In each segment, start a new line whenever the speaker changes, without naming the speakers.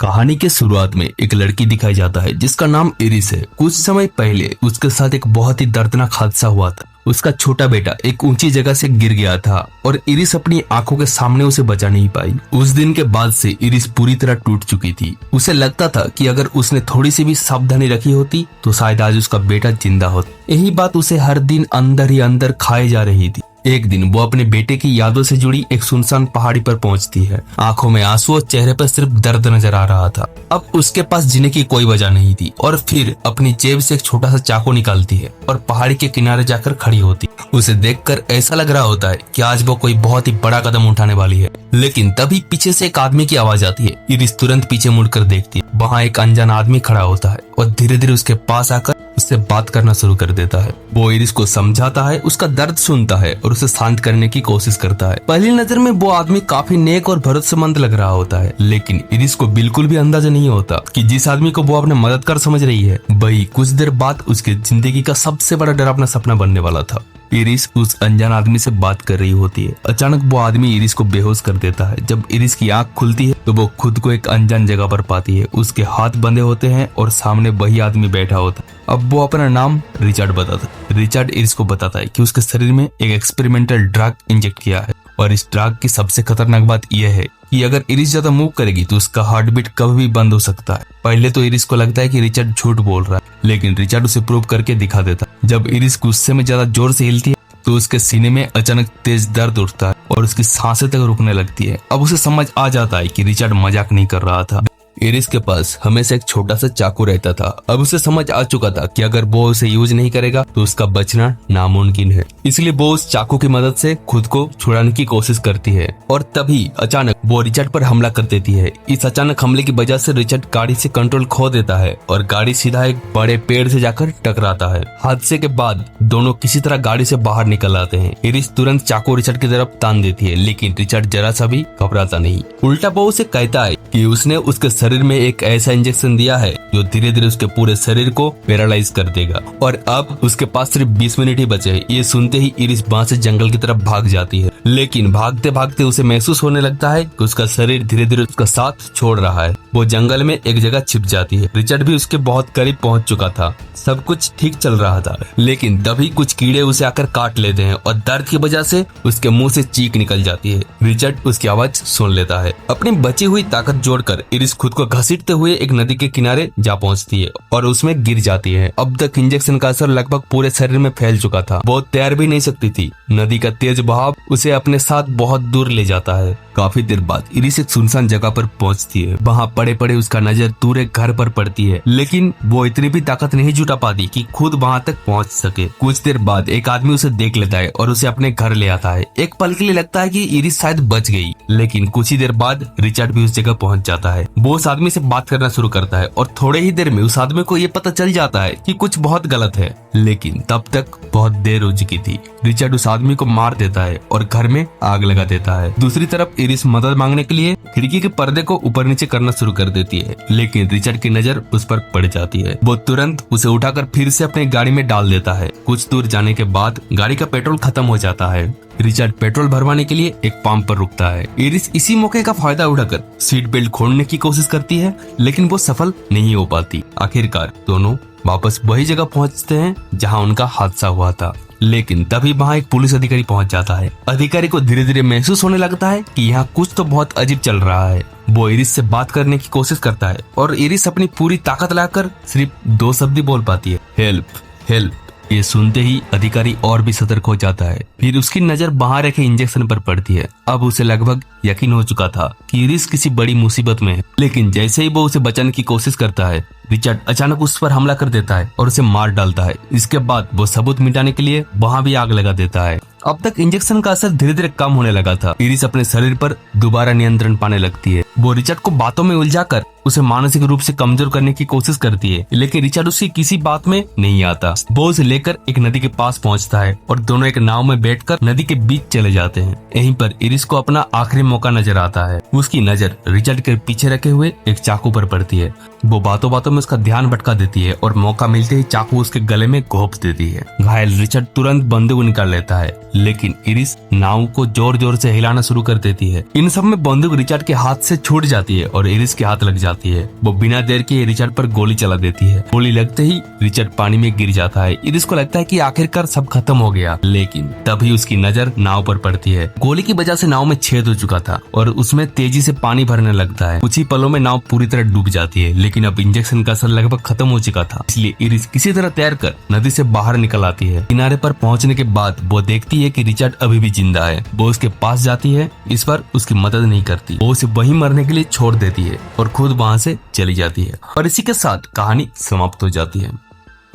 कहानी के शुरुआत में एक लड़की दिखाई जाता है जिसका नाम इरिस है। कुछ समय पहले उसके साथ एक बहुत ही दर्दनाक हादसा हुआ था। उसका छोटा बेटा एक ऊंची जगह से गिर गया था और इरिस अपनी आंखों के सामने उसे बचा नहीं पाई। उस दिन के बाद से इरिस पूरी तरह टूट चुकी थी। उसे लगता था कि अगर उसने थोड़ी सी भी सावधानी रखी होती तो शायद आज उसका बेटा जिंदा होता। यही बात उसे हर दिन अंदर ही अंदर खाए जा रही थी। एक दिन वो अपने बेटे की यादों से जुड़ी एक सुनसान पहाड़ी पर पहुंचती है। आंखों में आंसू और चेहरे पर सिर्फ दर्द नजर आ रहा था। अब उसके पास जीने की कोई वजह नहीं थी और फिर अपनी जेब से एक छोटा सा चाकू निकालती है और पहाड़ी के किनारे जाकर खड़ी होती। उसे देखकर ऐसा लग रहा होता है कि आज वो कोई बहुत ही बड़ा कदम उठाने वाली है, लेकिन तभी पीछे से एक आदमी की आवाज आती है। इरिस तुरंत पीछे मुड़कर देखती है। वहाँ एक अनजान आदमी खड़ा होता है और धीरे धीरे उसके पास आकर उससे बात करना शुरू कर देता है। वो इरिस को समझाता है, उसका दर्द सुनता है और उसे शांत करने की कोशिश करता है। पहली नजर में वो आदमी काफी नेक और भरोसेमंद लग रहा होता है, लेकिन इरिस को बिल्कुल भी अंदाजा नहीं होता कि जिस आदमी को वो अपने मददगार समझ रही है वही कुछ देर बाद उसकी जिंदगी का सबसे बड़ा डरावना सपना बनने वाला था। इरिस उस अनजान आदमी से बात कर रही होती है। अचानक वो आदमी इरिस को बेहोश कर देता है। जब इरिस की आंख खुलती है तो वो खुद को एक अनजान जगह पर पाती है। उसके हाथ बंधे होते हैं और सामने वही आदमी बैठा होता है। अब वो अपना नाम रिचर्ड बताता है। रिचर्ड इरिस को बताता है कि उसके शरीर में एक एक्सपेरिमेंटल ड्रग इंजेक्ट किया है और इस ड्रग की सबसे खतरनाक बात यह है कि अगर इरिस ज्यादा मूव करेगी तो उसका हार्ट बीट कभी भी बंद हो सकता है। पहले तो इरिस को लगता है कि रिचर्ड झूठ बोल रहा है, लेकिन रिचर्ड उसे प्रूव करके दिखा देता है। जब इरिस गुस्से में ज्यादा जोर से हिलती है तो उसके सीने में अचानक तेज दर्द उठता है और उसकी सांसें तक रुकने लगती है। अब उसे समझ आ जाता है कि रिचर्ड मजाक नहीं कर रहा था। इरिस के पास हमेशा एक छोटा सा चाकू रहता था। अब उसे समझ आ चुका था कि अगर वो उसे यूज नहीं करेगा तो उसका बचना नामुमकिन है। इसलिए वो उस चाकू की मदद से खुद को छुड़ाने की कोशिश करती है और तभी अचानक वो रिचर्ड पर हमला कर देती है। इस अचानक हमले की वजह से रिचर्ड गाड़ी से कंट्रोल खो देता है और गाड़ी सीधा एक बड़े पेड़ से जाकर टकराता है। हादसे के बाद दोनों किसी तरह गाड़ी से बाहर निकल आते हैं। इरिस तुरंत चाकू रिचर्ड की तरफ तान देती है, लेकिन रिचर्ड जरा सा भी घबराता नहीं। उल्टा वो उसे कहता है कि उसने उसके शरीर में एक ऐसा इंजेक्शन दिया है जो धीरे धीरे उसके पूरे शरीर को पैरालाइज कर देगा और अब उसके पास सिर्फ 20 मिनट ही बचे हैं। ये सुनते ही इरिस वहां से जंगल की तरफ भाग जाती है, लेकिन भागते भागते उसे महसूस होने लगता है कि उसका शरीर धीरे धीरे उसका साथ छोड़ रहा है। वो जंगल में एक जगह छिप जाती है। रिचर्ड भी उसके बहुत करीब पहुंच चुका था। सब कुछ ठीक चल रहा था, लेकिन तभी कुछ कीड़े उसे आकर काट लेते हैं और दर्द की वजह से उसके मुंह से चीख निकल जाती है। रिचर्ड उसकी आवाज सुन लेता है। अपनी बची हुई ताकत जोड़कर इरिस खुद को घसीटते हुए एक नदी के किनारे जा पहुंचती है और उसमें गिर जाती है। अब तक इंजेक्शन का असर लगभग पूरे शरीर में फैल चुका था। वो तैर भी नहीं सकती थी। नदी का तेज बहाव उसे अपने साथ बहुत दूर ले जाता है। काफी देर बाद इरिस एक सुनसान जगह पर पहुंचती है। वहाँ पड़े पड़े उसका नजर दूर एक घर पर पड़ती है, लेकिन वो इतनी भी ताकत नहीं जुटा पाती कि खुद वहाँ तक पहुँच सके। कुछ देर बाद एक आदमी उसे देख लेता है और उसे अपने घर ले आता है। एक पल के लिए लगता है कि इरिस शायद बच गई, लेकिन कुछ ही देर बाद रिचर्ड भी उस जगह पहुँच जाता है। वो उस आदमी से बात करना शुरू करता है और थोड़े ही देर में उस आदमी को ये पता चल जाता है कि कुछ बहुत गलत है, लेकिन तब तक बहुत देर हो चुकी थी। रिचर्ड उस आदमी को मार देता है और घर में आग लगा देता है। दूसरी तरफ इरिस मदद मांगने के लिए खिड़की के पर्दे को ऊपर नीचे करना शुरू कर देती है, लेकिन रिचर्ड की नजर उस पर पड़ जाती है। वो तुरंत उसे उठाकर फिर से अपनी गाड़ी में डाल देता है। कुछ दूर जाने के बाद गाड़ी का पेट्रोल खत्म हो जाता है। रिचर्ड पेट्रोल भरवाने के लिए एक पंप पर रुकता है। इरिस इसी मौके का फायदा उठाकर सीट बेल्ट खोलने की कोशिश करती है, लेकिन वो सफल नहीं हो पाती। आखिरकार दोनों वापस वही जगह पहुंचते हैं जहां उनका हादसा हुआ था, लेकिन तभी वहां एक पुलिस अधिकारी पहुंच जाता है। अधिकारी को धीरे धीरे महसूस होने लगता है कि यहाँ कुछ तो बहुत अजीब चल रहा है। वो इरिस से बात करने की कोशिश करता है और इरिस अपनी पूरी ताकत लाकर सिर्फ 2 शब्द बोल पाती है, हेल्प हेल्प। ये सुनते ही अधिकारी और भी सतर्क हो जाता है। फिर उसकी नजर बाहर रखे इंजेक्शन पर पड़ती है। अब उसे लगभग यकीन हो चुका था कि इरिस किसी बड़ी मुसीबत में है, लेकिन जैसे ही वो उसे बचाने की कोशिश करता है, रिचर्ड अचानक उस पर हमला कर देता है और उसे मार डालता है। इसके बाद वो सबूत मिटाने के लिए वहाँ भी आग लगा देता है। अब तक इंजेक्शन का असर धीरे धीरे कम होने लगा था। इरिस अपने शरीर पर दोबारा नियंत्रण पाने लगती है। वो रिचर्ड को बातों में उलझाकर उसे मानसिक रूप से कमजोर करने की कोशिश करती है, लेकिन रिचर्ड उसकी किसी बात में नहीं आता। वो उसे लेकर एक नदी के पास पहुंचता है और दोनों एक नाव में बैठकर नदी के बीच चले जाते हैं। यहीं पर इरिस को अपना आखिरी मौका नजर आता है। उसकी नजर रिचर्ड के पीछे रखे हुए एक चाकू पर पड़ती है। वो बातों बातों में उसका ध्यान भटका देती है और मौका मिलते ही चाकू उसके गले में घोंप देती है। घायल रिचर्ड तुरंत बंदूक निकाल लेता है, लेकिन इरिस नाव को जोर जोर से हिलाना शुरू कर देती है। इन सब में बंदूक रिचर्ड के हाथ से छूट जाती है और इरिस के हाथ लग जाती है। आती है। वो बिना देर के रिचर्ड पर गोली चला देती है। गोली लगते ही रिचर्ड पानी में गिर जाता है। इरिस को लगता है कि आखिरकार सब खत्म हो गया, लेकिन तभी उसकी नजर नाव पर पड़ती है। गोली की वजह से नाव में छेद हो चुका था और उसमें तेजी से पानी भरने लगता है। कुछ ही पलों में नाव पूरी तरह डूब जाती है, लेकिन अब इंजेक्शन का असर लगभग खत्म हो चुका था, इसलिए इरिस किसी तरह तैरकर नदी से बाहर निकल आती है। किनारे पर पहुंचने के बाद वो देखती है कि रिचर्ड अभी भी जिंदा है। वो उसके पास जाती है, इस पर उसकी मदद नहीं करती। वो उसे वहीं मरने के लिए छोड़ देती है और खुद वहां से चली जाती है और इसी के साथ कहानी समाप्त हो जाती है।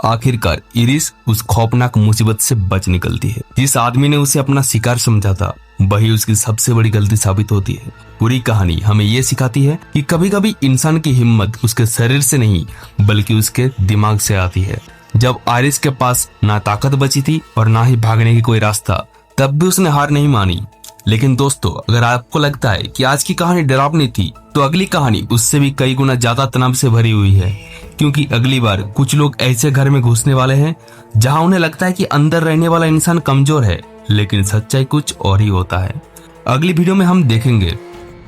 आखिरकार इरिस उस खौफनाक मुसीबत से बच निकलती है। जिस आदमी ने उसे अपना शिकार समझा था वही उसकी सबसे बड़ी गलती साबित होती है। पूरी कहानी हमें ये सिखाती है कि कभी कभी इंसान की हिम्मत उसके शरीर से नहीं बल्कि उसके दिमाग से आती है। जब आइरिस के पास ना ताकत बची थी और ना ही भागने की कोई रास्ता, तब भी उसने हार नहीं मानी। लेकिन दोस्तों, अगर आपको लगता है कि आज की कहानी डरावनी थी, तो अगली कहानी उससे भी कई गुना ज्यादा तनाव से भरी हुई है, क्योंकि अगली बार कुछ लोग ऐसे घर में घुसने वाले हैं जहां उन्हें लगता है कि अंदर रहने वाला इंसान कमजोर है, लेकिन सच्चाई कुछ और ही होता है। अगली वीडियो में हम देखेंगे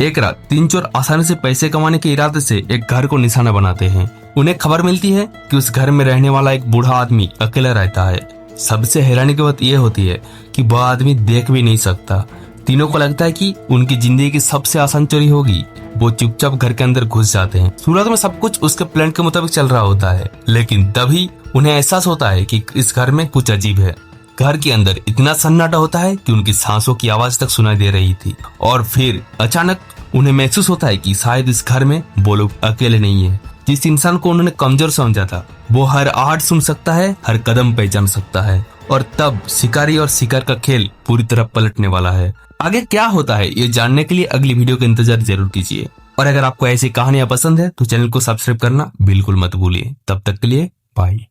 एक रात 3 चोर आसानी से पैसे कमाने के इरादे से एक घर को निशाना बनाते हैं। उन्हें खबर मिलती है कि उस घर में रहने वाला एक बूढ़ा आदमी अकेला रहता है। सबसे हैरानी की बात यह होती है कि वह आदमी देख भी नहीं सकता। तीनों को लगता है कि उनकी जिंदगी की सबसे आसान चोरी होगी। वो चुपचाप घर के अंदर घुस जाते हैं। शुरुआत में सब कुछ उसके प्लान के मुताबिक चल रहा होता है, लेकिन तभी उन्हें एहसास होता है कि इस घर में कुछ अजीब है। घर के अंदर इतना सन्नाटा होता है कि उनकी सांसों की आवाज तक सुनाई दे रही थी और फिर अचानक उन्हें महसूस होता है कि शायद इस घर में वो लोग अकेले नहीं है। जिस इंसान को उन्होंने कमजोर समझा था वो हर आहट सुन सकता है, हर कदम पहचान सकता है। और तब शिकारी और शिकार का खेल पूरी तरह पलटने वाला है। आगे क्या होता है ये जानने के लिए अगली वीडियो का इंतजार जरूर कीजिए। और अगर आपको ऐसी कहानियां पसंद है तो चैनल को सब्सक्राइब करना बिल्कुल मत भूलिए। तब तक के लिए बाय।